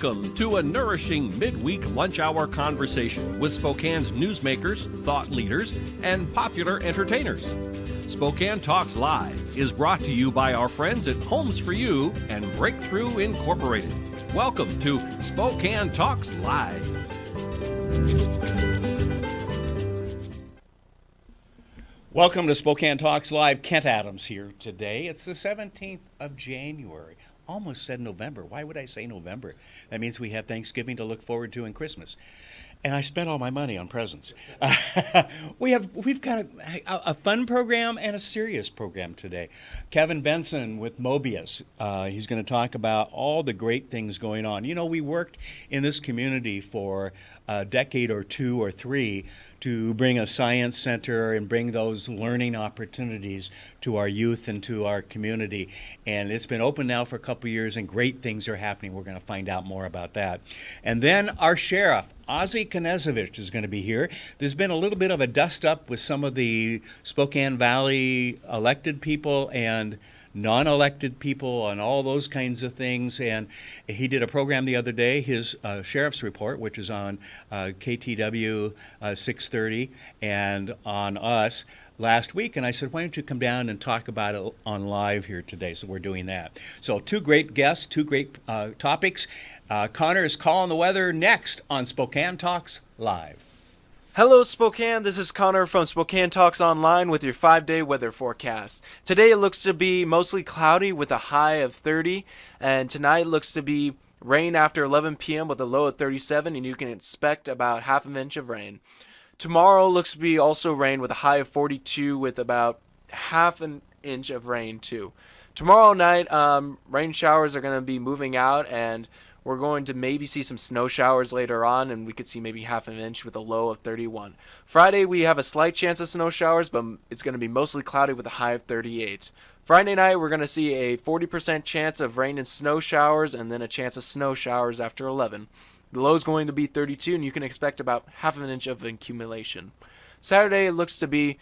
Welcome to a nourishing midweek lunch hour conversation with Spokane's newsmakers, thought leaders, and popular entertainers. Spokane Talks Live is brought to you by our friends at Homes for You and Breakthrough Incorporated. Welcome to Spokane Talks Live. Welcome to Spokane Talks Live. Kent Adams here today. It's the 17th of January. Almost said November. Why would I say November? That means we have Thanksgiving to look forward to and Christmas. And I spent all my money on presents. We've got a fun program and a serious program today. Kevin Benson with Mobius. He's going to talk about all the great things going on. You know, we worked in this community for a decade or two or three to bring a science center and bring those learning opportunities to our youth and to our community. And it's been open now for a couple of years, and great things are happening. We're going to find out more about that. And then our sheriff, Ozzie Knezovich, is going to be here. There's been a little bit of a dust-up with some of the Spokane Valley elected people and non-elected people and all those kinds of things. And he did a program the other day, his Sheriff's Report, which is on KTW 630 and on us last week. And I said, why don't you come down and talk about it on live here today? So we're doing that. So two great guests, two great topics. Connor is calling the weather next on Spokane Talks Live. Hello Spokane, this is Connor from Spokane Talks Online with your 5-day weather forecast. Today it looks to be mostly cloudy with a high of 30, and tonight looks to be rain after 11 p.m. with a low of 37, and you can expect about half an inch of rain. Tomorrow looks to be also rain with a high of 42 with about half an inch of rain too. Tomorrow night, rain showers are going to be moving out, and we're going to maybe see some snow showers later on, and we could see maybe half an inch with a low of 31. Friday, we have a slight chance of snow showers, but it's going to be mostly cloudy with a high of 38. Friday night, we're going to see a 40% chance of rain and snow showers, and then a chance of snow showers after 11. The low is going to be 32, and you can expect about half an inch of accumulation. Saturday, it looks to be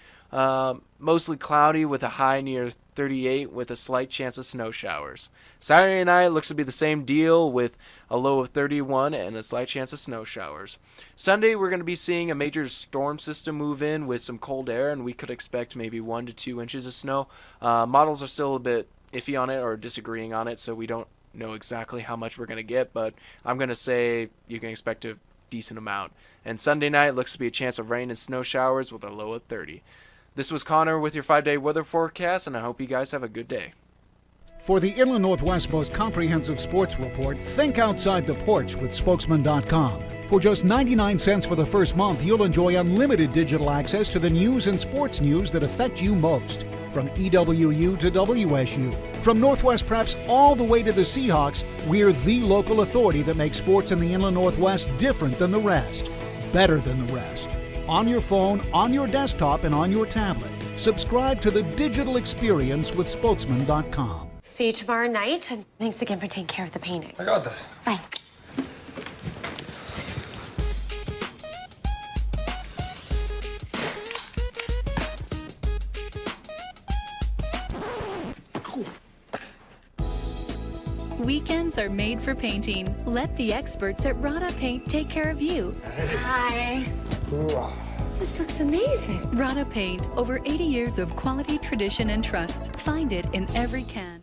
mostly cloudy with a high near 38 with a slight chance of snow showers. Saturday night looks to be the same deal with a low of 31 and a slight chance of snow showers. Sunday we're going to be seeing a major storm system move in with some cold air, and we could expect maybe 1 to 2 inches of snow. Models are still a bit iffy on it or disagreeing on it, so we don't know exactly how much we're going to get, but I'm going to say you can expect a decent amount. And Sunday night looks to be a chance of rain and snow showers with a low of 30. This was Connor with your 5-day weather forecast, and I hope you guys have a good day. For the Inland Northwest's most comprehensive sports report, think outside the porch with Spokesman.com. For just 99 cents for the first month, you'll enjoy unlimited digital access to the news and sports news that affect you most. From EWU to WSU, from Northwest Preps all the way to the Seahawks, we're the local authority that makes sports in the Inland Northwest different than the rest, better than the rest. On your phone, on your desktop, and on your tablet. Subscribe to the digital experience with Spokesman.com. See you tomorrow night, and thanks again for taking care of the painting. I got this. Bye. Weekends are made for painting. Let the experts at Rada Paint take care of you. Hi. This looks amazing. Rada Paint, over 80 years of quality, tradition, and trust. Find it in every can.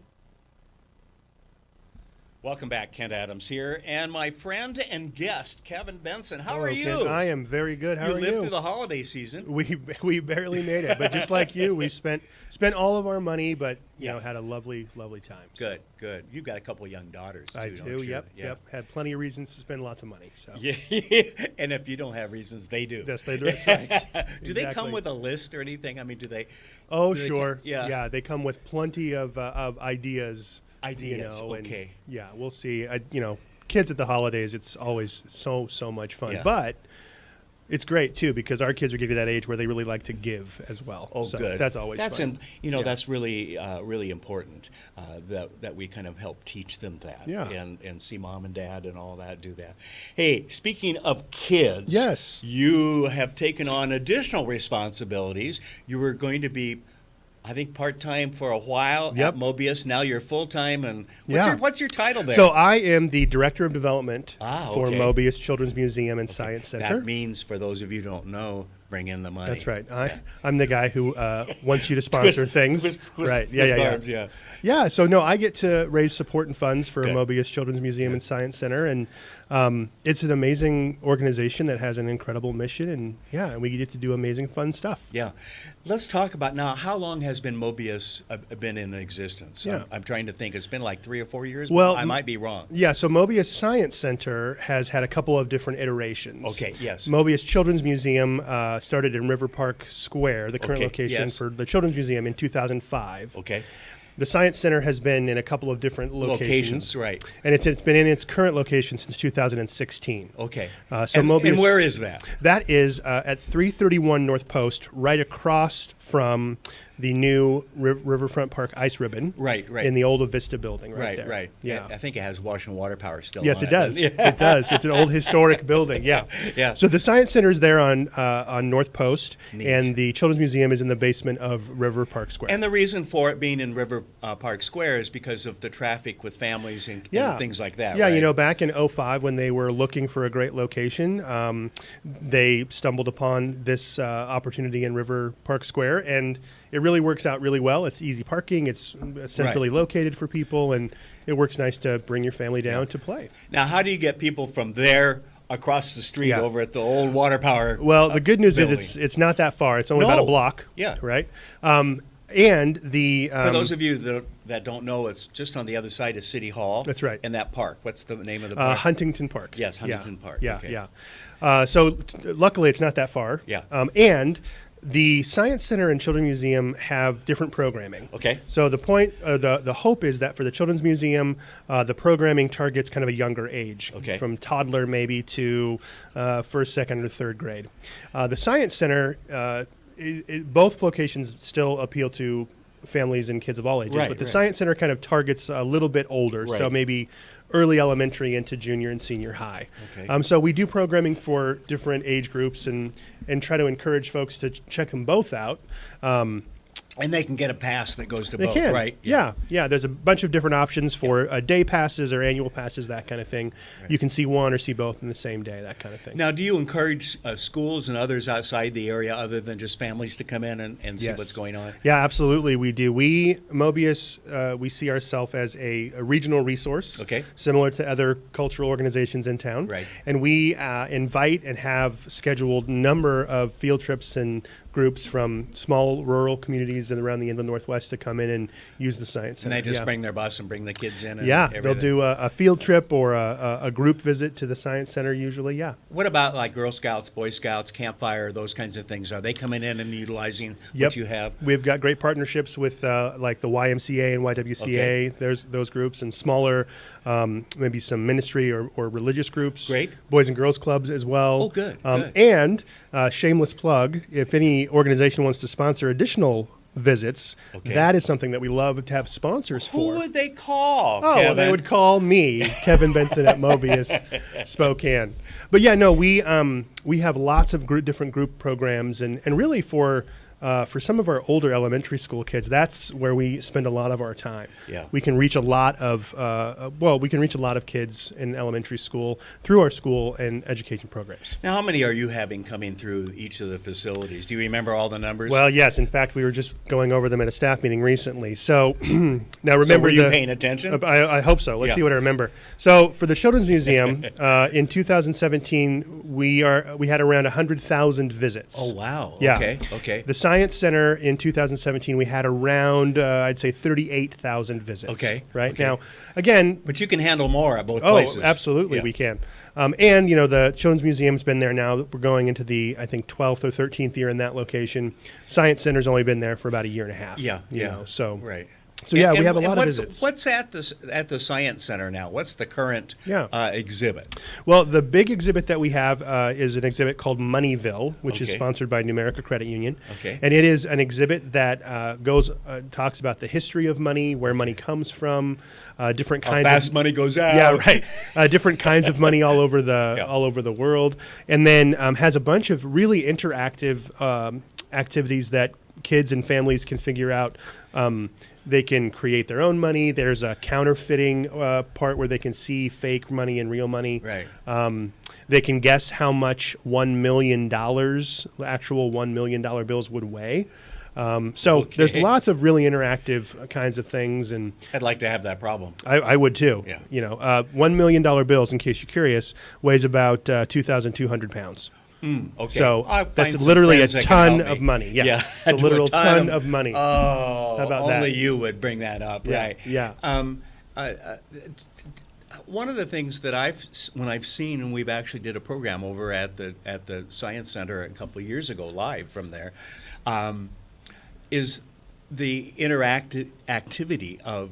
Welcome back, Kent Adams here, and my friend and guest, Kevin Benson. How Hello, are you? Kent. I am very good. How are you? You lived through the holiday season. We barely made it, but just like you, we spent all of our money, but you know, had a lovely time. So. Good. You've got a couple of young daughters too. I don't do. you? Yep. Had plenty of reasons to spend lots of money. So Yeah, and if you don't have reasons, they do. yes, they do. That's right. Do they come with a list or anything? I mean, do they? Oh, do they sure. Yeah. They come with plenty of ideas. Ideas. You know, Okay. And, yeah, we'll see. Kids at the holidays, it's always so much fun. Yeah. But it's great too because our kids are getting to that age where they really like to give as well. Oh, so good. That's always fun. That's really really important that we kind of help teach them that. Yeah. And see mom and dad and all that do that. Hey, speaking of kids, Yes. you have taken on additional responsibilities. You were going to be I think part-time for a while Yep. at Mobius. Now you're full-time. And Yeah. what's your title there? So I am the Director of Development for okay. Mobius Children's Museum and Science Center. That means, for those of you who don't know, bring in the money. That's right. I'm the guy who wants you to sponsor things. Right. Yeah. Yeah, so no, I get to raise support and funds for Good. Mobius Children's Museum and Science Center, and it's an amazing organization that has an incredible mission, and we get to do amazing, fun stuff. Yeah. Let's talk about now, how long has been Mobius been in existence? Yeah. I'm trying to think. It's been like 3 or 4 years? Well, I might be wrong. Yeah, so Mobius Science Center has had a couple of different iterations. Okay, yes. Mobius Children's Museum started in River Park Square, the current Okay, location yes. for the Children's Museum, in 2005. Okay. The Science Center has been in a couple of different locations. Right. And it's been in its current location since 2016. Okay. So Mobius, and where is that? That is at 331 North Post, right across from the new Riverfront Park ice ribbon. Right. In the old Vista building right there. Right. Yeah. I think it has wash and water power still Yes, on it does. doesn't It does. It's an old historic building. Yeah. Yeah. So the Science Center is there on North Post, Neat. and the Children's Museum is in the basement of River Park Square. And the reason for it being in River Park Square is because of the traffic with families and things like that. Yeah, right? back in 2005 when they were looking for a great location, they stumbled upon this opportunity in River Park Square, and it really works out really well. It's easy parking. It's centrally located for people, and it works nice to bring your family down to play. Now, how do you get people from there across the street over at the old water power? Well, the good news building? is it's not that far. It's only about a block. Yeah. Right. And the For those of you that don't know, it's just on the other side of City Hall. That's right. In that park. What's the name of the park? Huntington Park. Yes, Huntington Park. Yeah, Okay. yeah. So luckily, it's not that far. Yeah. And the Science Center and Children's Museum have different programming. Okay. So the point, the hope is that for the Children's Museum, the programming targets kind of a younger age, Okay. from toddler maybe to first, second, or third grade. The Science Center, both locations still appeal to families and kids of all ages, Right, but the right. Science Center kind of targets a little bit older, so Right. maybe early elementary into junior and senior high. Okay. So we do programming for different age groups and try to encourage folks to check them both out. And they can get a pass that goes to They both, can, right? Yeah. There's a bunch of different options for day passes or annual passes, that kind of thing. You can see one or see both in the same day, that kind of thing. Now, do you encourage schools and others outside the area, other than just families, to come in and see Yes. what's going on? Yeah, absolutely. We do. Mobius, we see ourselves as a regional resource, Okay. similar to other cultural organizations in town. Right. And we invite and have scheduled number of field trips and groups from small rural communities and around the Inland Northwest to come in and use the Science And Center. they just Yeah. bring their bus and bring the kids in? And Yeah, everything. they'll do a field trip or a group visit to the Science Center usually, yeah. What about like Girl Scouts, Boy Scouts, campfire, those kinds of things? Are they coming in and utilizing what you have? We've got great partnerships with like the YMCA and YWCA. Okay. There's those groups, and smaller, maybe some ministry or religious groups. Great. Boys and Girls Clubs as well. Oh, good, good. And shameless plug, if any organization wants to sponsor additional visits, Okay. that is something that we love to have sponsors Who for. would they call? Oh, well, they Kevin? would call me, Kevin Benson at Mobius Spokane. But yeah, no, we have lots of different group programs, and really for some of our older elementary school kids, that's where we spend a lot of our time. Yeah. We can reach a lot of kids in elementary school through our school and education programs. Now, how many are you having coming through each of the facilities? Do you remember all the numbers? Well, yes. In fact, we were just going over them at a staff meeting recently. So now so remember, were you paying attention? I hope so. Let's Yeah. see what I remember. So for the Children's Museum, in 2017, we had around 100,000 visits. Oh, wow. Yeah. Okay. The Science Center in 2017, we had around, I'd say, 38,000 visits. Okay, Right okay. now, again. But you can handle more at both Oh, places. absolutely, Yeah. we can. And the Children's Museum's been there now. We're going into the, I think, 12th or 13th year in that location. Science Center's only been there for about a year and a half. Yeah. So Right. So yeah, we And have a lot of what's- visits. What's at the Science Center now? What's the current exhibit? Well, the big exhibit that we have is an exhibit called Moneyville, which is Okay. sponsored by Numerica Credit Union. Okay. And it is an exhibit that talks about the history of money, where money comes from, different How kinds fast of money goes out. Yeah, right. Different kinds of money all over the Yeah. all over the world, and then has a bunch of really interactive activities that kids and families can figure out. They can create their own money. There's a counterfeiting part where they can see fake money and real money. Right. They can guess how much $1 million, actual $1 million bills would weigh. So there's lots of really interactive kinds of things, and I'd like to have that problem. I would too. Yeah. You know, $1 million bills, in case you're curious, weighs about 2,200 pounds. Okay. So I'll find that's some literally a friends that can ton help me. of money. Yeah, a a literal ton of of money. Oh, How about only that? you would bring that up, Yeah, right? yeah. One of the things that when I've seen, and we've actually did a program over at the Science Center a couple of years ago, live from there, is the interactive activity of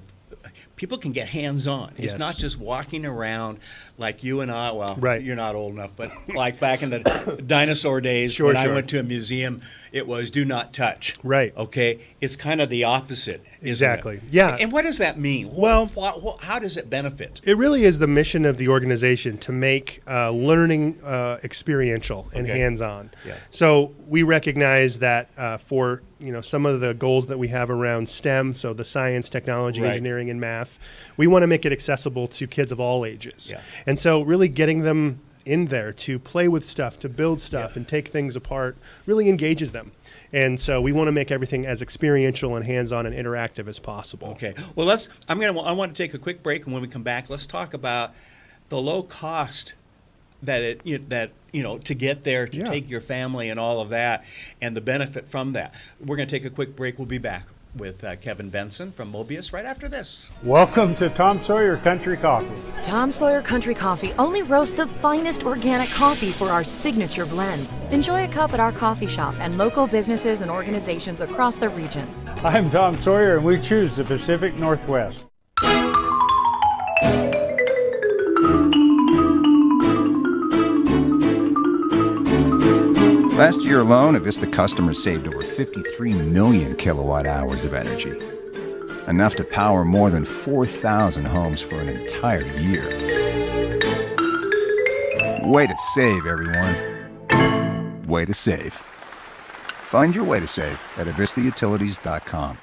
people can get hands-on. It's Yes. not just walking around like you and I. Well, Right. you're not old enough, but like back in the dinosaur days Sure, when I sure. went to a museum, it was do not touch. Right. Okay. It's kind of the opposite. Isn't Exactly. it? Yeah. And what does that mean? Well- how does it benefit? It really is the mission of the organization to make learning experiential and Okay. hands-on. Yeah. So we recognize that for some of the goals that we have around STEM, so the science, technology, Right. engineering, and math, we want to make it accessible to kids of all ages. Yeah. And so really getting them in there to play with stuff, to build stuff, Yeah. and take things apart really engages them. And so we want to make everything as experiential and hands-on and interactive as possible. Okay. Well, I want to take a quick break, and when we come back, let's talk about the low cost that to get there, to Yeah. take your family and all of that, and the benefit from that. We're going to take a quick break. We'll be back with Kevin Benson from Mobius right after this. Welcome to Tom Sawyer Country Coffee. Tom Sawyer Country Coffee only roasts the finest organic coffee for our signature blends. Enjoy a cup at our coffee shop and local businesses and organizations across the region. I'm Tom Sawyer and we choose the Pacific Northwest. Last year alone, Avista customers saved over 53 million kilowatt hours of energy, enough to power more than 4,000 homes for an entire year. Way to save, everyone. Way to save. Find your way to save at avistautilities.com.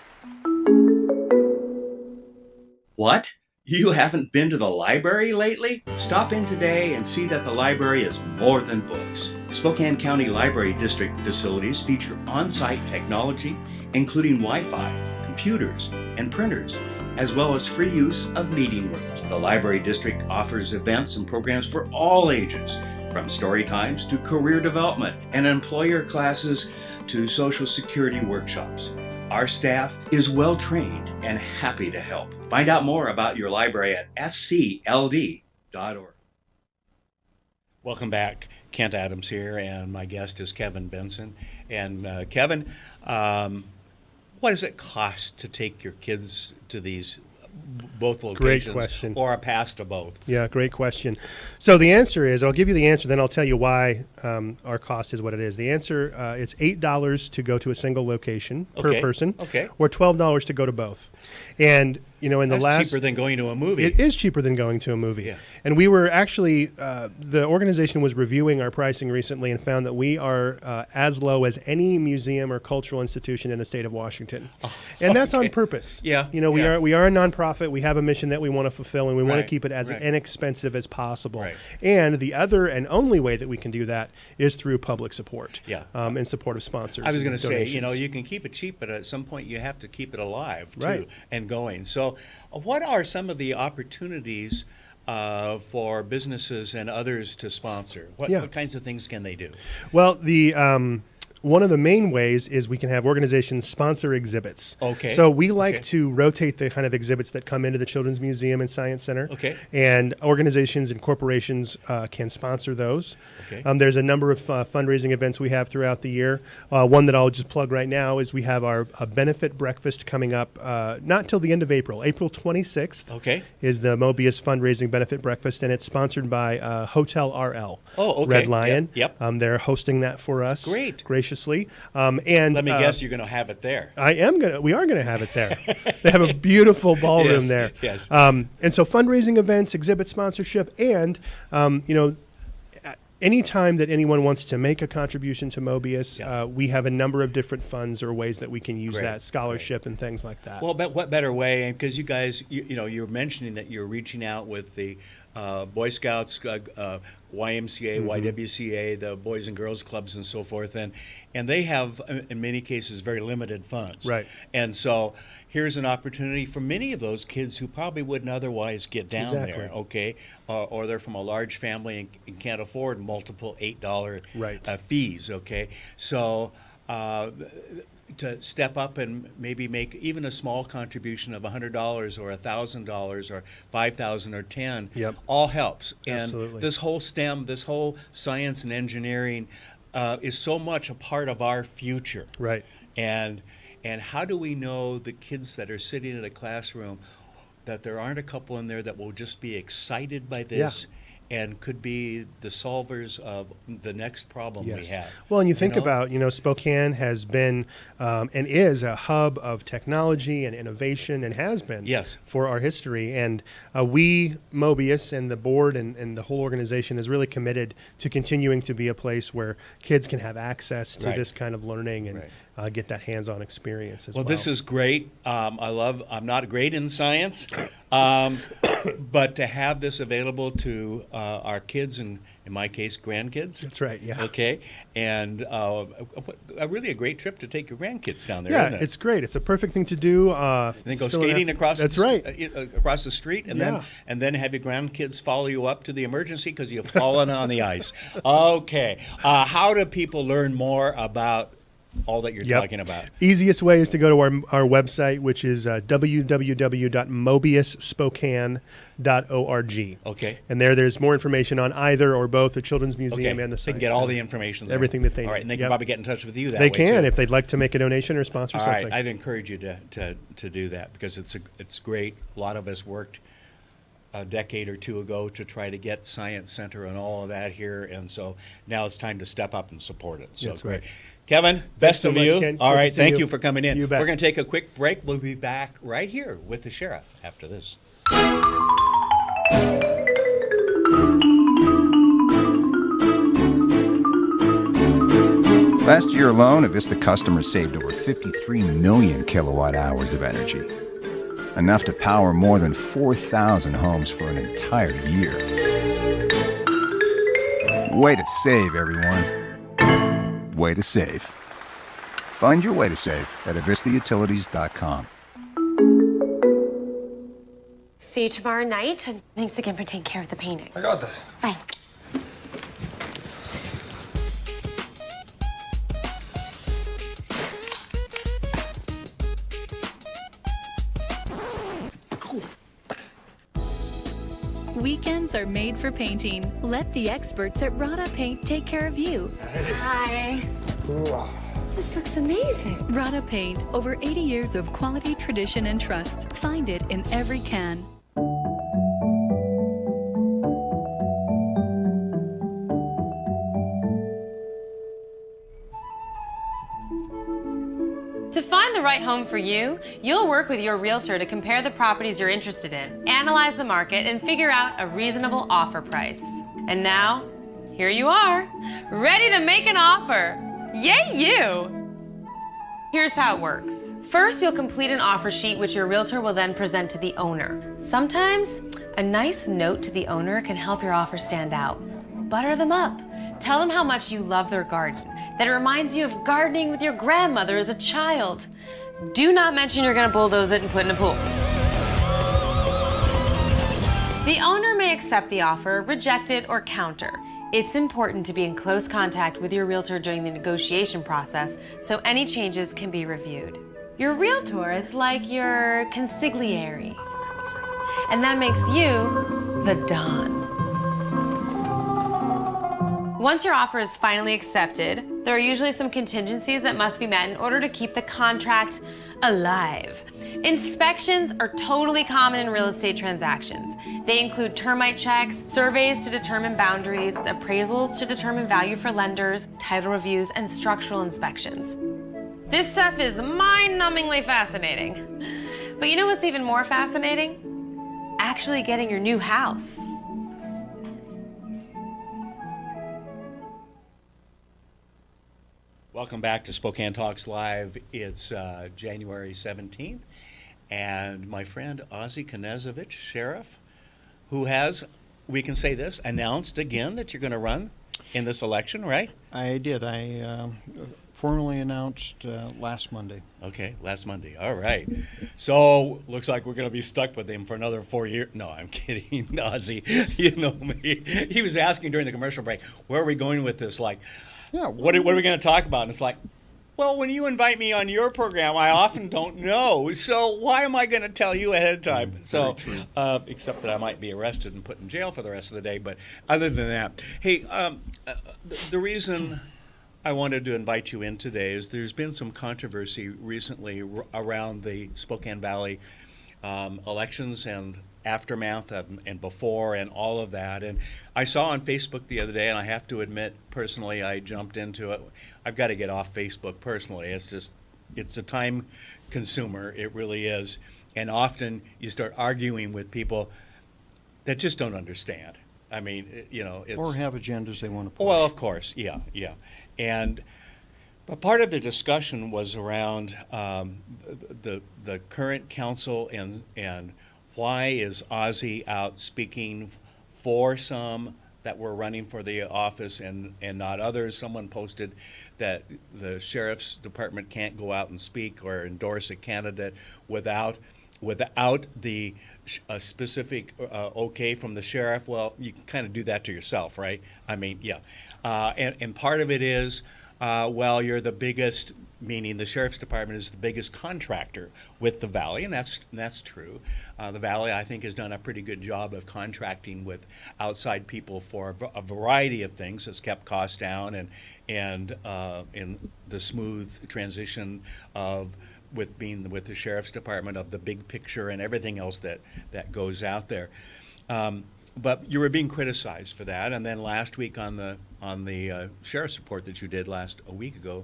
What? You haven't been to the library lately? Stop in today and see that the library is more than books. Spokane County Library District facilities feature on-site technology, including Wi-Fi, computers, and printers, as well as free use of meeting rooms. The Library District offers events and programs for all ages, from story times to career development and employer classes to Social Security workshops. Our staff is well trained and happy to help. Find out more about your library at scld.org. Welcome back. Kent Adams here, and my guest is Kevin Benson. And Kevin, what does it cost to take your kids to these both locations? Great question. Or a pass to both? Yeah, great question. So the answer is, I'll give you the answer, then I'll tell you why our cost is what it is. The answer, it's $8 to go to a single location per person, or $12 to go to both. And in the That's last, cheaper than going to a movie. It is cheaper than going to a movie. Yeah. And we were actually, the organization was reviewing our pricing recently and found that we are as low as any museum or cultural institution in the state of Washington. And that's on purpose. Yeah. We are a nonprofit. We have a mission that we want to fulfill, and we want to Right, keep it as right. inexpensive as possible. Right. And the other and only way that we can do that is through public support. Yeah. And support of sponsors. I was and going to say, donations. you can keep it cheap, but at some point you have to keep it alive too, Right. and going. So, what are some of the opportunities for businesses and others to sponsor? What kinds of things can they do? Well, one of the main ways is we can have organizations sponsor exhibits. Okay. So we like Okay. to rotate the kind of exhibits that come into the Children's Museum and Science Center. Okay. And organizations and corporations can sponsor those. Okay. There's a number of fundraising events we have throughout the year. One that I'll just plug right now is we have our benefit breakfast coming up not till the end of April. April 26th Okay. is the Mobius fundraising benefit breakfast, and it's sponsored by Hotel RL. Oh, okay. Red Lion. Yep. They're hosting that for us. Great. Graciously. And Let me guess, you're going to have it there. we are gonna have it there. They have a beautiful ballroom Yes, there. yes. And so fundraising events, exhibit sponsorship, and anytime that anyone wants to make a contribution to Mobius, we have a number of different funds or ways that we can use that, scholarship and things like that. Well, but what better way? Because you guys, you know, you're mentioning that you're reaching out with the Boy Scouts, YMCA, YWCA, the Boys and Girls Clubs, and so forth, and they have, in many cases, very limited funds. Right. And so here's an opportunity for many of those kids who probably wouldn't otherwise get down there, okay? Or they're from a large family and can't afford multiple $8 fees, okay? So to step up and maybe make even a small contribution of $100 or $1,000 or $5,000 or $10, all helps. Absolutely. And this whole STEM, this whole science and engineering is so much a part of our future. Right. And how do we know the kids that are sitting in a classroom that there aren't a couple in there that will just be excited by this and could be the solvers of the next problem we have? Well, and you think about, Spokane has been and is a hub of technology and innovation and has been for our history. And we, Mobius, and the board and the whole organization is really committed to continuing to be a place where kids can have access to this kind of learning and get that hands-on experience as well. Well, this is great. I'm not great in science, but to have this available to our kids and, in my case, grandkids. That's right, Okay, and really a great trip to take your grandkids down there, yeah, isn't it? It's great. It's a perfect thing to do. And then go skating across That's across the street, and then have your grandkids follow you up to the emergency because you've fallen on the ice. Okay, how do people learn more about all that you're talking about? Easiest way is to go to our website, which is www.mobiusspokane.org. Okay. And there's more information on either or both the Children's Museum and the site. They can get all the information there. Everything that they need. All right, and they can probably get in touch with you that way, too. They can, if they'd like to make a donation or sponsor something. All right, I'd encourage you to do that because it's great. A lot of us worked a decade or two ago to try to get Science Center and all of that here, and so now it's time to step up and support it. So that's great. Kevin, best of you. Ken. All right, thank you for coming in. You bet. We're going to take a quick break. We'll be back right here with the sheriff after this. Last year alone, Avista customers saved over 53 million kilowatt hours of energy. Enough to power more than 4,000 homes for an entire year. Way to save, everyone. Way to save. Find your way to save at avistautilities.com. See you tomorrow night, and thanks again for taking care of the painting. I got this. Bye. Weekends are made for painting. Let the experts at Rada Paint take care of you. Hi. This looks amazing. Rada Paint, over 80 years of quality, tradition, and trust. Find it in every can. To find the right home for you, you'll work with your realtor to compare the properties you're interested in, analyze the market, and figure out a reasonable offer price. And now, here you are, ready to make an offer. Yay, you! Here's how it works. First, you'll complete an offer sheet which your realtor will then present to the owner. Sometimes, a nice note to the owner can help your offer stand out. Butter them up. Tell them how much you love their garden, that it reminds you of gardening with your grandmother as a child. Do not mention you're gonna bulldoze it and put in a pool. The owner may accept the offer, reject it, or counter. It's important to be in close contact with your realtor during the negotiation process so any changes can be reviewed. Your realtor is like your consigliere, and that makes you the Don. Once your offer is finally accepted, there are usually some contingencies that must be met in order to keep the contract alive. Inspections are totally common in real estate transactions. They include termite checks, surveys to determine boundaries, appraisals to determine value for lenders, title reviews, and structural inspections. This stuff is mind-numbingly fascinating. But you know what's even more fascinating? Actually getting your new house. Welcome back to Spokane Talks Live. It's January 17th, and my friend Ozzie Knezovich, sheriff, who has, we can say this, announced again that you're going to run in this election, right? I did. I formally announced last Monday. Okay, last Monday. All right. So looks like we're going to be stuck with him for another 4 years. No, I'm kidding, Ozzie. You know me. He was asking during the commercial break, where are we going with this? Like, yeah, what are we going to talk about? And it's like, well, when you invite me on your program, I often don't know. So why am I going to tell you ahead of time? So, except that I might be arrested and put in jail for the rest of the day. But other than that, hey, the reason I wanted to invite you in today is there's been some controversy recently around the Spokane Valley elections and aftermath and before and all of that. And I saw on Facebook the other day, and I have to admit personally I jumped into it. I've got to get off Facebook personally. It's a time consumer. It really is. And often you start arguing with people that just don't understand. I mean, you know, it's, or have agendas they want to push. Well, of course, yeah. But part of the discussion was around the current council and why is Ozzie out speaking for some that were running for the office and not others. Someone posted that the sheriff's department can't go out and speak or endorse a candidate without the specific okay from the sheriff. Well, you can kind of do that to yourself, right? I mean, yeah. And part of it is, well, you're the biggest, meaning the sheriff's department is the biggest contractor with the valley, and that's true. The valley, I think, has done a pretty good job of contracting with outside people for a variety of things. Has kept costs down and in the smooth transition of with the sheriff's department of the big picture and everything else that goes out there. But you were being criticized for that, and then last week on the sheriff's report that you did a week ago,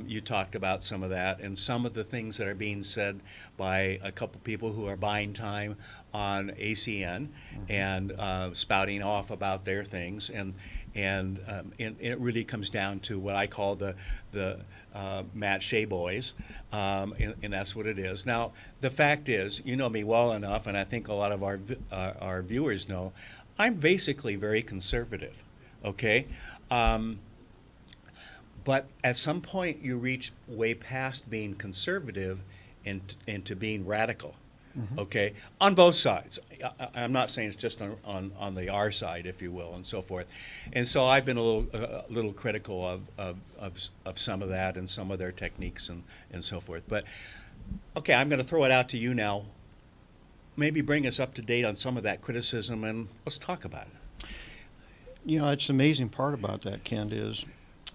you talked about some of that and some of the things that are being said by a couple people who are buying time on ACN and spouting off about their things, and it really comes down to what I call the Matt Shea boys, and that's what it is. Now, the fact is, you know me well enough, and I think a lot of our viewers know, I'm basically very conservative, okay? But at some point, you reach way past being conservative into being radical. Okay, on both sides. I'm not saying it's just on the R side, if you will, and so forth. And so I've been a little critical of some of that and some of their techniques and so forth. But okay, I'm going to throw it out to you now. Maybe bring us up to date on some of that criticism, and let's talk about it. You know, it's the amazing part about that, Kent, is,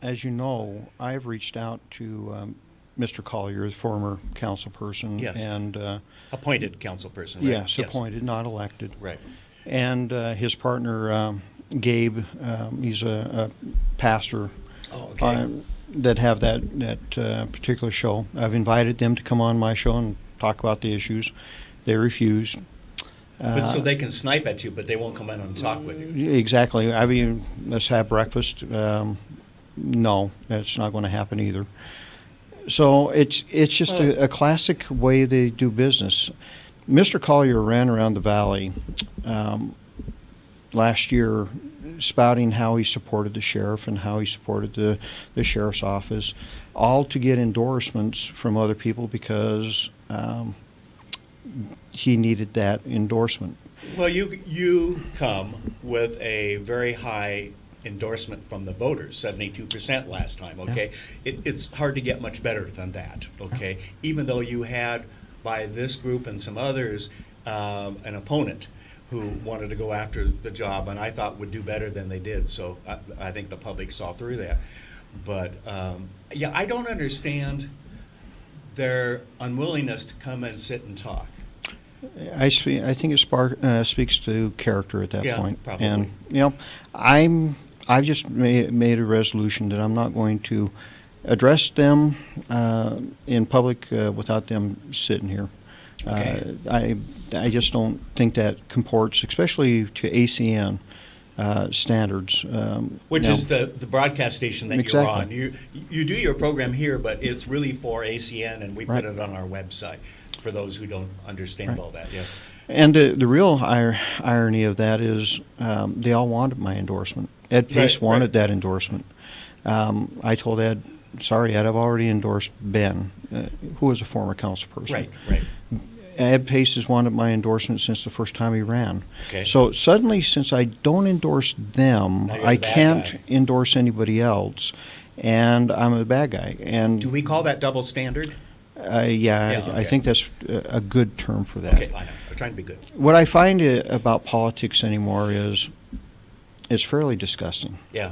as you know, I've reached out to Mr. Collier, the former council person. Yes. And appointed council person, right? Yes, appointed, not elected. Right. And his partner, Gabe, he's a pastor. Oh, okay. That have that particular show. I've invited them to come on my show and talk about the issues. They refused. But so they can snipe at you, but they won't come in and talk with you. Exactly. I mean, let's have breakfast. No, that's not going to happen either. So it's just a classic way they do business. Mr. Collier ran around the valley last year spouting how he supported the sheriff and how he supported the sheriff's office, all to get endorsements from other people because he needed that endorsement. Well, you come with a very high endorsement from the voters, 72% last time, okay? Yeah. It's hard to get much better than that, okay? Yeah. Even though you had, by this group and some others, an opponent who wanted to go after the job and I thought would do better than they did, so I think the public saw through that. But, yeah, I don't understand their unwillingness to come and sit and talk. I think it speaks to character at that point. Probably. And, you know, I've just made a resolution that I'm not going to address them in public without them sitting here. Okay. I just don't think that comports, especially to ACN. standards. Which you know, is the broadcast station that Exactly. you're on. You do your program here, but it's really for ACN, and we Right. put it on our website for those who don't understand all that. Yeah. And the real irony of that is they all wanted my endorsement. Ed Pace wanted that endorsement. I told Ed, sorry, Ed, I've already endorsed Ben, who was a former council person. Right. Ed Pace has wanted my endorsement since the first time he ran. Okay. So suddenly, since I don't endorse them, Now you're I the bad can't guy. endorse anybody else, and I'm a bad guy. And Do we call that double standard? yeah, I okay. think that's a good term for that. Okay, I know. I'm trying to be good. What I find about politics anymore is it's fairly disgusting. Yeah.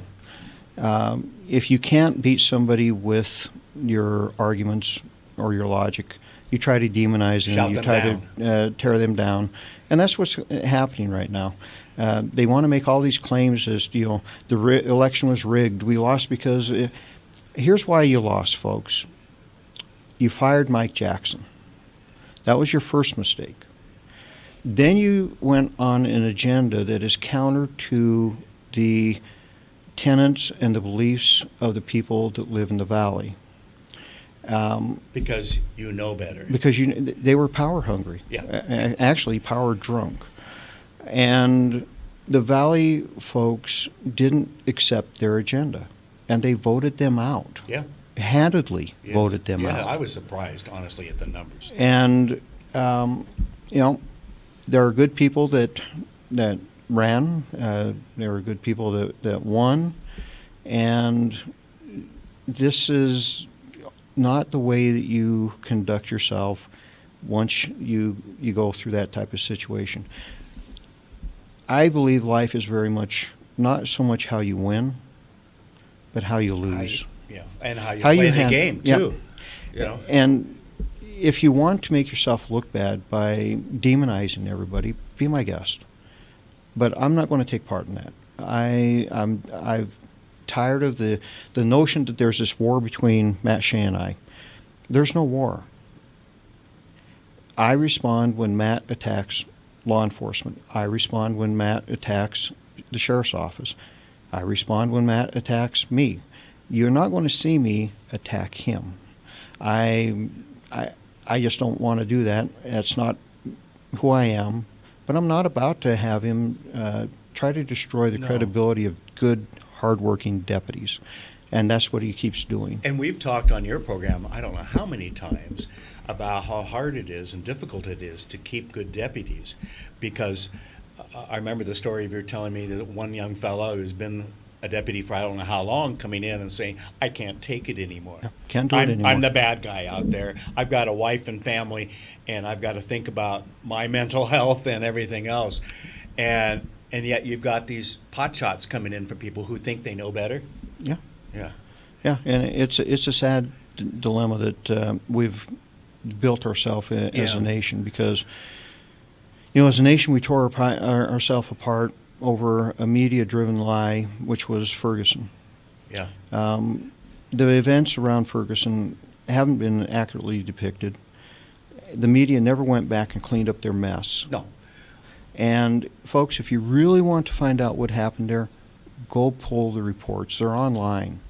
If you can't beat somebody with your arguments or your logic, you try to demonize them, Shout you them try down. to tear them down. And that's what's happening right now. They want to make all these claims as, the election was rigged. We lost because... here's why you lost, folks. You fired Mike Jackson. That was your first mistake. Then you went on an agenda that is counter to the tenets and the beliefs of the people that live in the valley. Because you know better. Because they were power hungry. Yeah. Actually, power drunk. And the valley folks didn't accept their agenda, and they voted them out. Yeah. Handedly Yes. voted them Yeah, out. I was surprised, honestly, at the numbers. And there are good people that ran. There are good people that won, and this is not the way that you conduct yourself once you go through that type of situation. I believe life is very much not so much how you win, but how you lose. And how you play the game, too. Yeah. And if you want to make yourself look bad by demonizing everybody, be my guest. But I'm not going to take part in that. I'm tired of the notion that there's this war between Matt Shea and I. There's no war. I respond when Matt attacks law enforcement. I respond when Matt attacks the sheriff's office. I respond when Matt attacks me. You're not going to see me attack him. I just don't want to do that. That's not who I am. But I'm not about to have him try to destroy the credibility of good, hardworking deputies. And that's what he keeps doing. And we've talked on your program, I don't know how many times, about how hard it is and difficult it is to keep good deputies. Because I remember the story of you telling me that one young fellow who's been a deputy for I don't know how long coming in and saying, I can't take it anymore. Yeah, can't do it anymore. I'm the bad guy out there. I've got a wife and family, and I've got to think about my mental health and everything else. And yet you've got these pot shots coming in for people who think they know better. Yeah. Yeah. Yeah, and it's a sad dilemma that we've built ourselves as a nation because, as a nation we tore ourselves apart over a media-driven lie, which was Ferguson. Yeah. The events around Ferguson haven't been accurately depicted. The media never went back and cleaned up their mess. No. And folks, if you really want to find out what happened there, go pull the reports. They're online.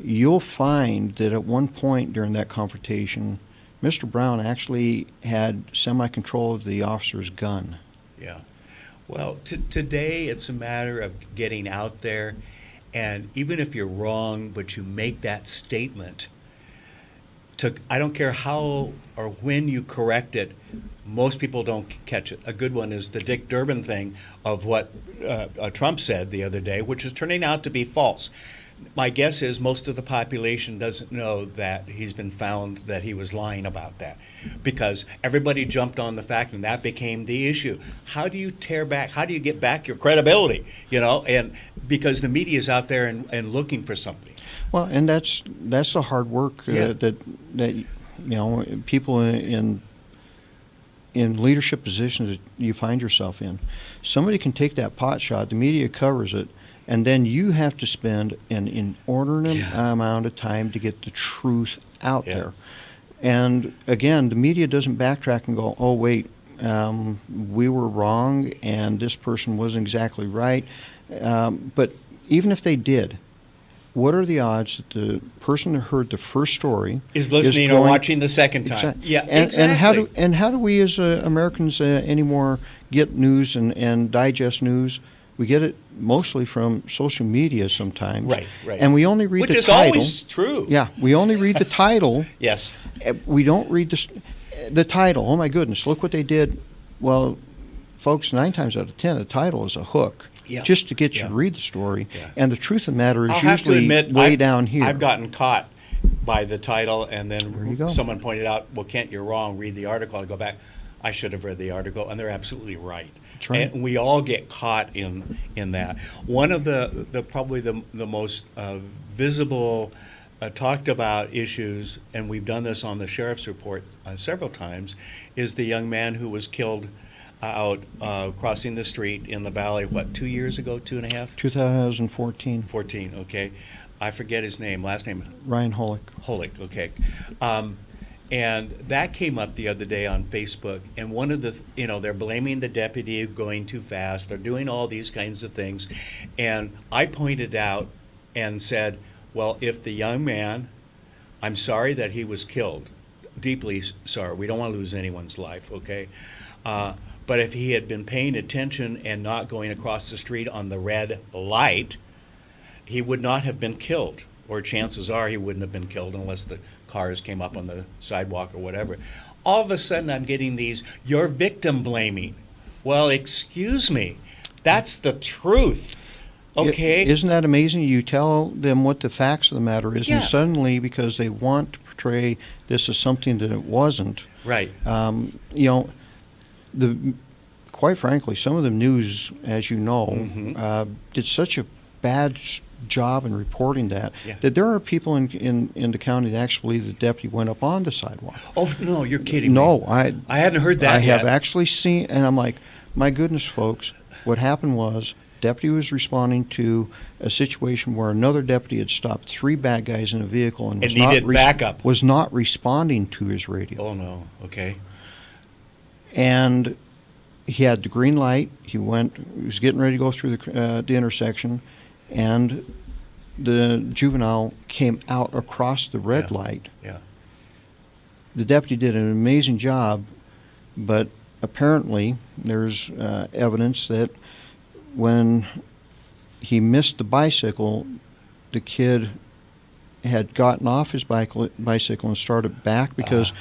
You'll find that at one point during that confrontation, Mr. Brown actually had semi-control of the officer's gun. Yeah. Well, today it's a matter of getting out there, and even if you're wrong, but you make that statement, I don't care how or when you correct it, most people don't catch it. A good one is the Dick Durbin thing of what Trump said the other day, which is turning out to be false. My guess is most of the population doesn't know that he's been found that he was lying about that, because everybody jumped on the fact and that became the issue. How do you get back your credibility, and because the media is out there and looking for something. Well, and that's the hard work that people in leadership positions that you find yourself in. Somebody can take that pot shot, the media covers it, and then you have to spend an inordinate amount of time to get the truth out there. And again, the media doesn't backtrack and go, oh, wait, we were wrong and this person wasn't exactly right. But even if they did, what are the odds that the person who heard the first story is listening or watching the second time? Yeah, exactly. And how do we as Americans anymore get news and digest news? We get it mostly from social media sometimes. Right. And we only read Which the is title. always true. Yeah, we only read the title. Yes. We don't read the title. Oh my goodness, look what they did. Well, folks, 9 times out of 10, the title is a hook. Yeah. Just to get you to read the story. Yeah. And the truth of the matter is I'll have to usually admit, way down here. I've gotten caught by the title, and There you then go. someone pointed out, well, Kent, you're wrong, read the article. I go back, I should have read the article, and they're absolutely right. That's right. And we all get caught in that. One of the probably the most visible talked about issues, and we've done this on the sheriff's report several times, is the young man who was killed out crossing the street in the valley, 2 years ago, 2.5? 2014. 14, okay. I forget his name, last name. Ryan Holick. Holick, okay. And that came up the other day on Facebook, and one of the, they're blaming the deputy going too fast. They're doing all these kinds of things. And I pointed out and said, well, if the young man, I'm sorry that he was killed, deeply sorry. We don't want to lose anyone's life, okay? But if he had been paying attention and not going across the street on the red light, he would not have been killed. Or chances are he wouldn't have been killed unless the cars came up on the sidewalk or whatever. All of a sudden I'm getting these, you're victim blaming. Well, excuse me, that's the truth. Okay? Isn't that amazing? You tell them what the facts of the matter is, and suddenly, because they want to portray this as something that it wasn't. Right. Quite frankly, some of the news, as you know, did such a bad job in reporting that there are people in the county that actually believe the deputy went up on the sidewalk. Oh no, you're kidding me. No, I hadn't heard that I yet. have actually seen, and I'm like, my goodness, folks, what happened was deputy was responding to a situation where another deputy had stopped 3 bad guys in a vehicle and was not responding to his radio. Oh no, okay. And he had the green light. He was getting ready to go through the intersection, and the juvenile came out across the red light. Yeah. The deputy did an amazing job, but apparently there's evidence that when he missed the bicycle, the kid had gotten off his bicycle and started back because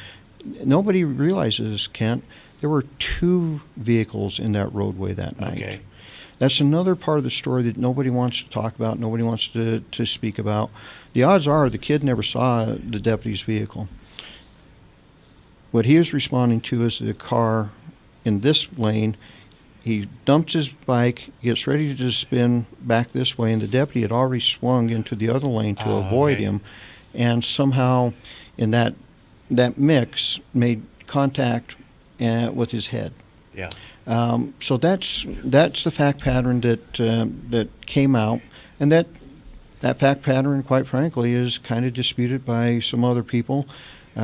nobody realizes, Kent, there were 2 vehicles in that roadway that night. Okay. That's another part of the story that nobody wants to talk about, nobody wants to speak about. The odds are the kid never saw the deputy's vehicle. What he was responding to is the car in this lane. He dumps his bike, gets ready to spin back this way, and the deputy had already swung into the other lane to avoid him, and somehow in that mix made contact with his head. Yeah. So that's the fact pattern that came out, and that fact pattern, quite frankly, is kind of disputed by some other people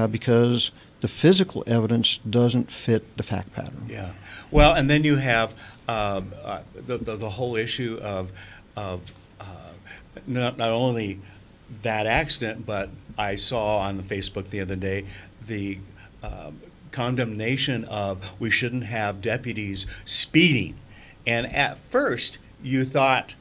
because the physical evidence doesn't fit the fact pattern. Yeah. Well, and then you have the whole issue of not only that accident, but I saw on the Facebook the other day the condemnation of we shouldn't have deputies speeding. And at first you thought,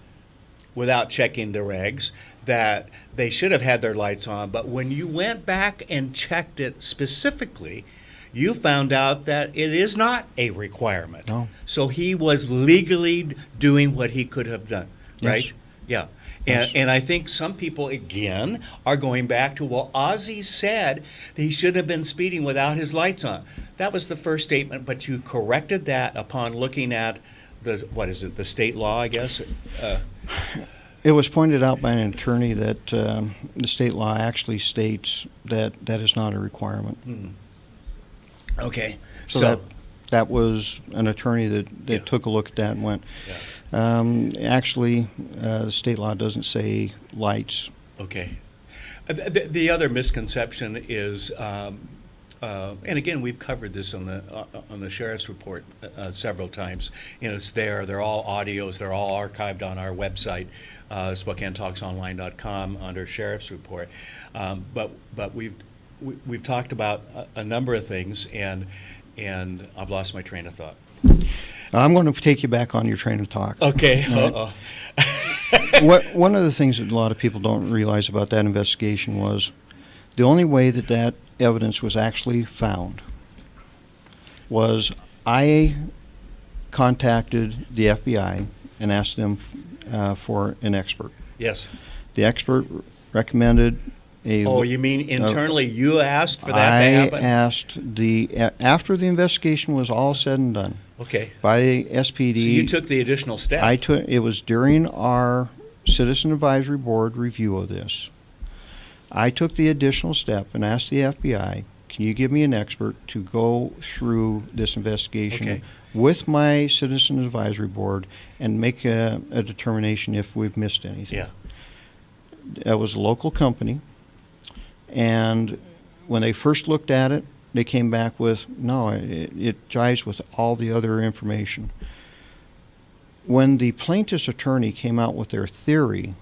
without checking the regs, that they should have had their lights on. But when you went back and checked it specifically, you found out that it is not a requirement. No. So he was legally doing what he could have done, right? Yes. Yeah. Yes. And I think some people, again, are going back to, well, Ozzy said that he shouldn't have been speeding without his lights on. That was the first statement, but you corrected that upon looking at the state law, I guess? It was pointed out by an attorney that the state law actually states that that is not a requirement. Okay. So that was an attorney that took a look at that and went, actually, the state law doesn't say lights. Okay. The other misconception is and again, we've covered this on the sheriff's report several times. It's there. They're all audios. They're all archived on our website, SpokaneTalksOnline.com, under sheriff's report. But we've talked about a number of things, and I've lost my train of thought. I'm going to take you back on your train of talk. Okay. Right? One of the things that a lot of people don't realize about that investigation was the only way that evidence was actually found was I contacted the FBI and asked them for an expert. Yes. The expert recommended a... Oh, you mean internally you asked for that to happen? I asked after the investigation was all said and done. Okay. By the SPD. So you took the additional step. It was during our Citizen Advisory Board review of this. I took the additional step and asked the FBI, can you give me an expert to go through this investigation with my Citizen Advisory Board and make a determination if we've missed anything? Yeah. That was a local company, and when they first looked at it, they came back with, no, it jives with all the other information. When the plaintiff's attorney came out with their theory,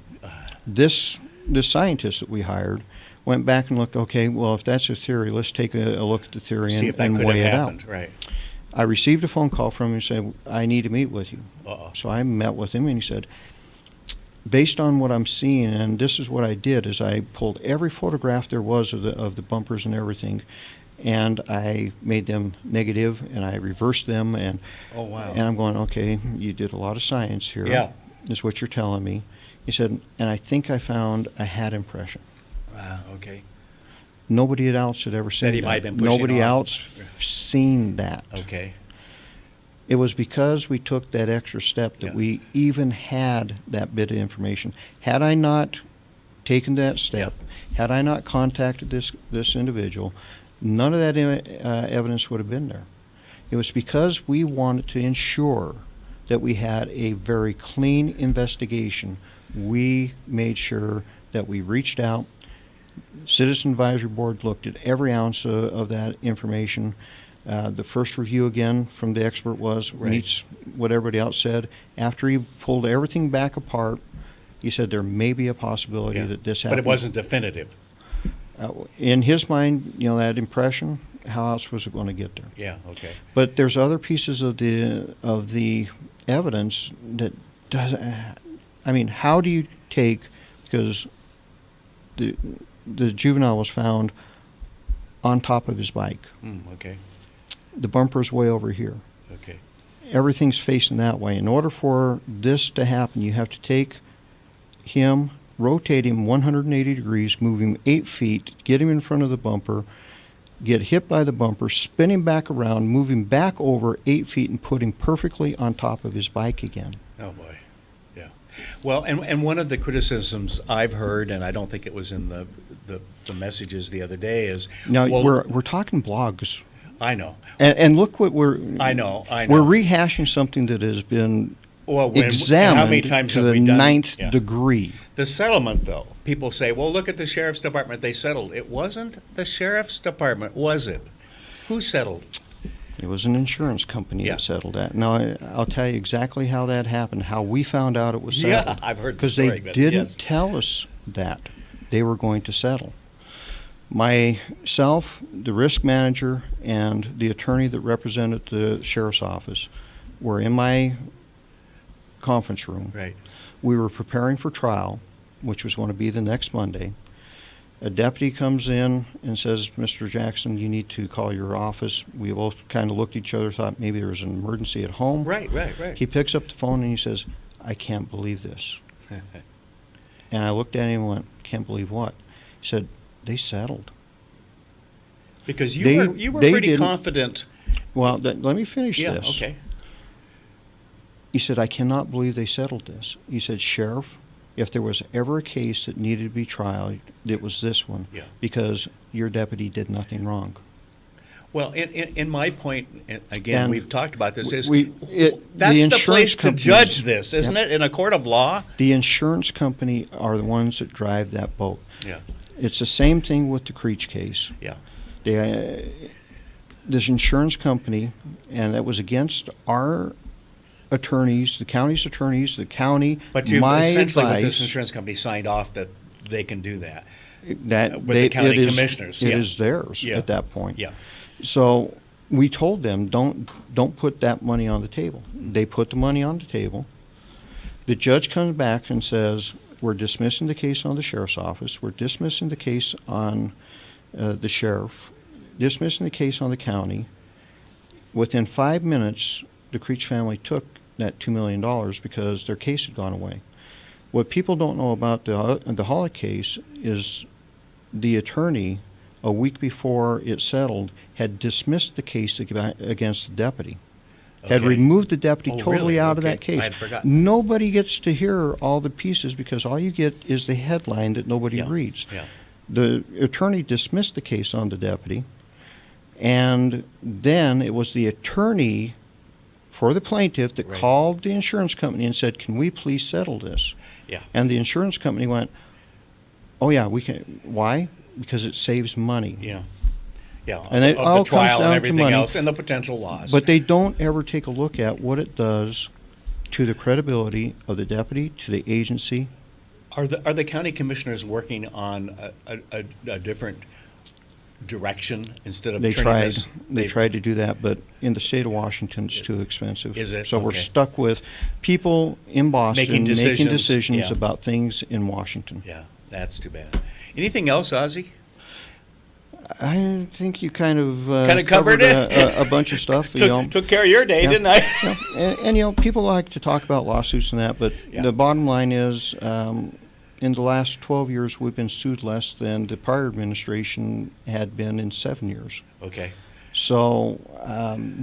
the scientist that we hired went back and looked, okay, well, if that's a theory, let's take a look at the theory and weigh it out. Right. I received a phone call from him and said, I need to meet with you. So I met with him, and he said, based on what I'm seeing, and this is what I did, is I pulled every photograph there was of the bumpers and everything, and I made them negative, and I reversed them, and oh, wow. And I'm going, okay, you did a lot of science here. Yeah. Is what you're telling me. He said, and I think I found a hat impression. Okay. Nobody else had ever seen he that. might have been pushing Nobody off. else seen that. Okay. It was because we took that extra step that we even had that bit of information. Had I not taken that step, had I not contacted this individual, none of that evidence would have been there. It was because we wanted to ensure that we had a very clean investigation. We made sure that we reached out. Citizen Advisory Board looked at every ounce of that information. The first review again from the expert was meets what everybody else said. After he pulled everything back apart, he said there may be a possibility that this happened. But it wasn't definitive. In his mind, that impression, how else was it going to get there? Yeah, okay. But there's other pieces of the evidence that does. I mean, how do you take, because the juvenile was found on top of his bike. Okay. The bumper's way over here. Okay. Everything's facing that way. In order for this to happen, you have to take him, rotate him 180 degrees, move him 8 feet, get him in front of the bumper, get hit by the bumper, spin him back around, move him back over 8 feet, and put him perfectly on top of his bike again. Oh, boy. Yeah. Well, and one of the criticisms I've heard, and I don't think it was in the messages the other day, is... Now, we're talking blogs. I know. And look what we're... I know. We're rehashing something that has been examined how many times to have the we done, ninth degree. The settlement, though, people say, well, look at the sheriff's department. They settled. It wasn't the sheriff's department, was it? Who settled? It was an insurance company that settled that. Now, I'll tell you exactly how that happened, how we found out it was settled. Yeah, I've heard the because story. Because they didn't tell us that they were going to settle. Myself, the risk manager, and the attorney that represented the sheriff's office were in my conference room. Right. We were preparing for trial, which was going to be the next Monday. A deputy comes in and says, Mr. Jackson, you need to call your office. We both kind of looked at each other, thought maybe there was an emergency at home. Right. He picks up the phone and he says, I can't believe this. And I looked at him and went, can't believe what? He said, they settled. Because you were pretty confident. Well, let me finish this. Yeah, okay. He said, I cannot believe they settled this. He said, Sheriff, if there was ever a case that needed to be tried, it was this one. Yeah. Because your deputy did nothing wrong. Well, in my point, again, we've talked about this, that's the the place to judge this, isn't it, in a court of law? The insurance company are the ones that drive that boat. Yeah. It's the same thing with the Creech case. Yeah. This insurance company, and that was against our attorneys, the county's attorneys, the county. But you've my essentially, with advice, this insurance company, signed off that they can do that. That with the county commissioners. It is theirs at that point. Yeah. So we told them, don't put that money on the table. They put the money on the table. The judge comes back and says, we're dismissing the case on the sheriff's office. We're dismissing the case on the sheriff. Dismissing the case on the county. Within 5 minutes, the Creech family took that $2 million because their case had gone away. What people don't know about the Hollick case is the attorney, a week before it settled, had dismissed the case against the deputy. Had removed the deputy totally out of that case. I had forgotten. Nobody gets to hear all the pieces because all you get is the headline that nobody reads. Yeah. The attorney dismissed the case on the deputy, and then it was the attorney for the plaintiff that called the insurance company and said, can we please settle this? Yeah. And the insurance company went, oh yeah, we can. Why? Because it saves money. Yeah. Yeah. And it of all the trial comes down and to everything money. else and the potential loss. But they don't ever take a look at what it does to the credibility of the deputy, to the agency. Are the county commissioners working on a different direction instead of They turning tried. this? They tried to do that, but in the state of Washington, it's too expensive. Is it? So we're Okay. stuck with people in Boston Making decisions, yeah. about things in Washington. Yeah, that's too bad. Anything else, Ozzy? I think you kind of covered it. a bunch of stuff. Took care of your day, didn't I? Yeah. And people like to talk about lawsuits and that, but the bottom line is, in the last 12 years, we've been sued less than the prior administration had been in 7 years. Okay. So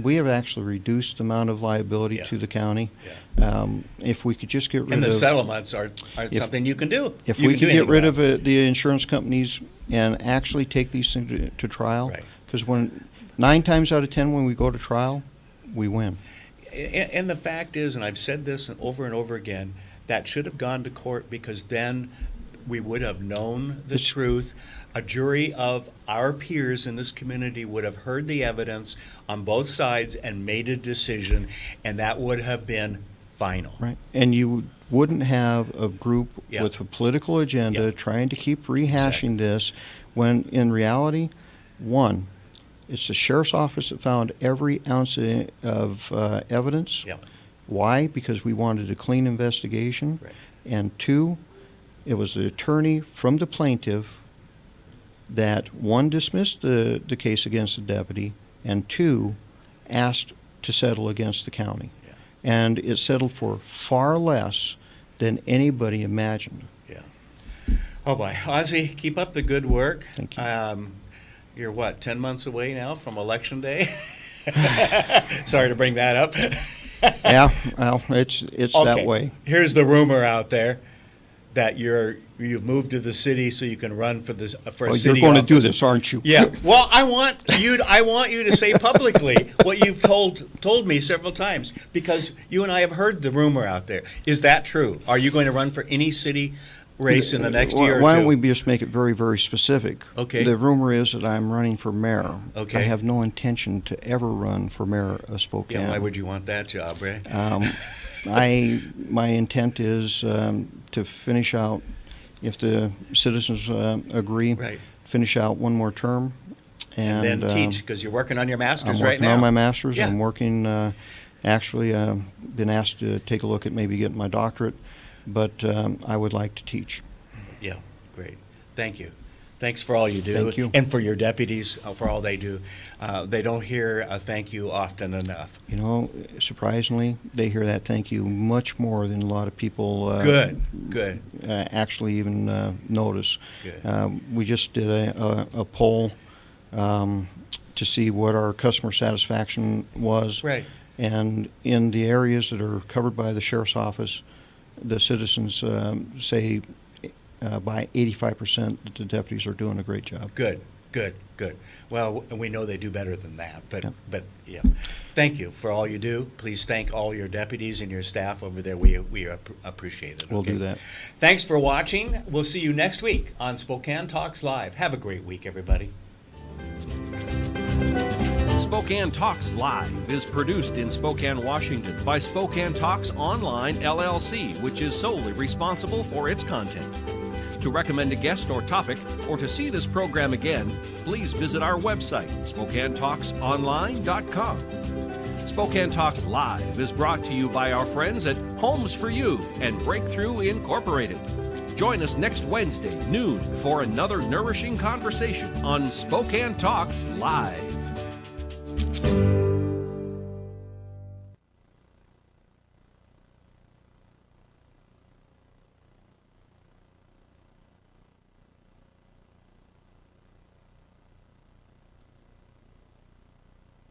we have actually reduced the amount of liability to the county. Yeah. If we could just get rid of... And the settlements are something you can do. If we could get rid of the insurance companies and actually take these things to trial, because when 9 times out of 10 when we go to trial, we win. And the fact is, and I've said this over and over again, that should have gone to court because then we would have known the truth. A jury of our peers in this community would have heard the evidence on both sides and made a decision, and that would have been final. Right. And you wouldn't have a group with a political agenda trying to keep rehashing this when in reality, one, it's the sheriff's office that found every ounce of evidence. Yeah. Why? Because we wanted a clean investigation. Right. And two, it was the attorney from the plaintiff that, one, dismissed the case against the deputy, and two, asked to settle against the county. Yeah. And it settled for far less than anybody imagined. Yeah. Oh boy. Ozzy, keep up the good work. Thank you. You're what, 10 months away now from Election Day? Sorry to bring that up. Yeah, well, it's that way. Here's the rumor out there that you've moved to the city so you can run for a city You're going office. to do this, aren't you? Yeah. Well, I want you to say publicly what you've told me several times, because you and I have heard the rumor out there. Is that true? Are you going to run for any city race in the next year or two? Why don't we just make it very, very specific? Okay. The rumor is that I'm running for mayor. Okay. I have no intention to ever run for mayor of Spokane. Yeah, why would you want that job, Ray? My intent is to finish out, if the citizens agree, finish out one more term. And then teach, because you're working on your master's right now. I'm working on my master's. Yeah. I'm working, actually, been asked to take a look at maybe getting my doctorate, but I would like to teach. Yeah, great. Thank you. Thanks for all you do. Thank you. And for your deputies, for all they do. They don't hear a thank you often enough. You know, surprisingly, they hear that thank you much more than a lot of people Good. Actually even notice. Good. We just did a poll to see what our customer satisfaction was. Right. And in the areas that are covered by the sheriff's office, the citizens say by 85% that the deputies are doing a great job. Good. Well, we know they do better than that, but yeah. Thank you for all you do. Please thank all your deputies and your staff over there. We appreciate it. We'll do that. Thanks for watching. We'll see you next week on Spokane Talks Live. Have a great week, everybody. Spokane Talks Live is produced in Spokane, Washington by Spokane Talks Online LLC, which is solely responsible for its content. To recommend a guest or topic, or to see this program again, please visit our website, SpokaneTalksOnline.com. Spokane Talks Live is brought to you by our friends at Homes for You and Breakthrough Incorporated. Join us next Wednesday, noon, for another nourishing conversation on Spokane Talks Live.